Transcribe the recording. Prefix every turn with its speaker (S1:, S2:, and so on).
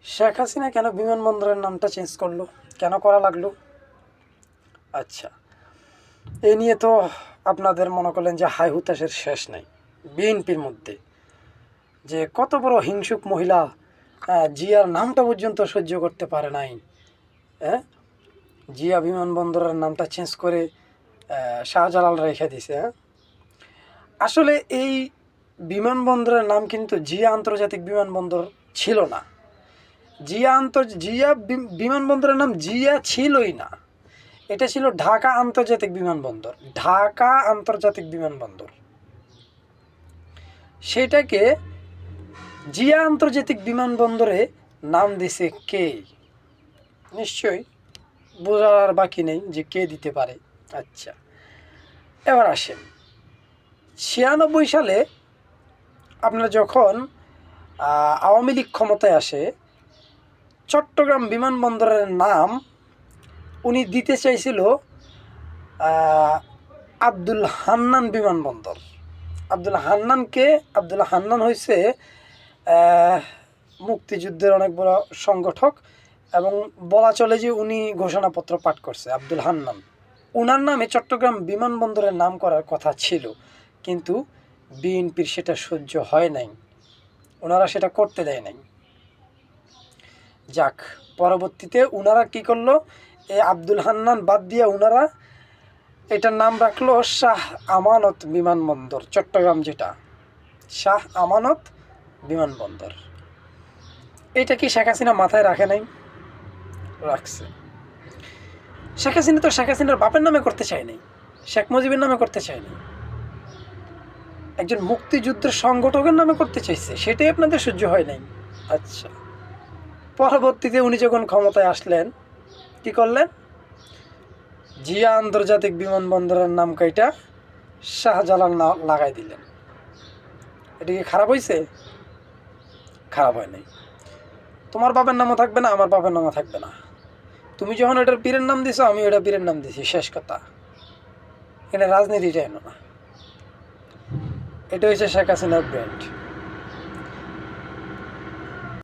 S1: শেখ হাসিনা কেন বিমানবন্দরের নামটা চেঞ্জ করলো, কেন করা লাগলো? আচ্ছা, এই নিয়ে তো আপনাদের মনে করলেন যে হাই হুতাশের শেষ নাই বিএনপির মধ্যে, যে কত বড় হিংসুক মহিলা জিয়ার নামটা পর্যন্ত সহ্য করতে পারে নাই। হ্যাঁ, জিয়া বিমানবন্দরের নামটা চেঞ্জ করে শাহজালাল রেখে দিছে। আসলে এই বিমানবন্দরের নাম কিন্তু জিয়া আন্তর্জাতিক বিমানবন্দর ছিল না। জিয়া বিমানবন্দরের নাম জিয়া ছিলই না, এটা ছিল ঢাকা আন্তর্জাতিক বিমানবন্দর। ঢাকা আন্তর্জাতিক বিমানবন্দর সেটাকে জিয়া আন্তর্জাতিক বিমানবন্দরে নাম দিছে কে? নিশ্চয়ই বোঝার বাকি নেই যে কে দিতে পারে। আচ্ছা, এবার আসেন 96 সালে আপনারা যখন আওয়ামী লীগ ক্ষমতায় আসে, চট্টগ্রাম বিমানবন্দরের নাম উনি দিতে চাইছিল আব্দুল হান্নান বিমানবন্দর। আব্দুল হান্নান হয়েছে মুক্তিযুদ্ধের অনেক বড় সংগঠক, এবং বলা চলে যে উনি ঘোষণাপত্র পাঠ করছে। আব্দুল হান্নান, ওনার নামে চট্টগ্রাম বিমানবন্দরের নাম করার কথা ছিল, কিন্তু বিএনপির সেটা সহ্য হয় নাই, ওনারা সেটা করতে দেয় নাই। যাক, পরবর্তীতে ওনারা কি করলো, এই আব্দুল হান্নান বাদ দিয়ে ওনারা এটার নাম রাখলো শাহ আমানত বিমানবন্দর চট্টগ্রাম, যেটা শাহ আমানত বিমানবন্দর। এটা কি শেখ হাসিনা মাথায় রাখে নাই? রাখছে। শেখ হাসিনা তো শেখ হাসিনার বাপের নামে করতে চায় নাই, শেখ মুজিবের নামে করতে চায় নাই, একজন মুক্তিযুদ্ধের সংগঠকের নামে করতে চাইছে, সেটাই আপনাদের সহ্য হয় নাই। আচ্ছা, পরবর্তীতে উনি যখন ক্ষমতায় আসলেন কি করলেন, জিয়া আন্তর্জাতিক বিমানবন্দরের নাম কাইটা শাহজালাল লাগাই দিলেন। এটা কি খারাপ হয়েছে? খারাপ হয় নাই। তোমার বাপের নামও থাকবে না, আমার বাপের নামও থাকবে না। তুমি যখন এটার পীরের নাম দিছো, আমি ওটা পীরের নাম দিছি, শেষ কথা। এটা রাজনীতিটা এনো না, এটা হচ্ছে শেখ হাসিনার ব্র্যান্ড।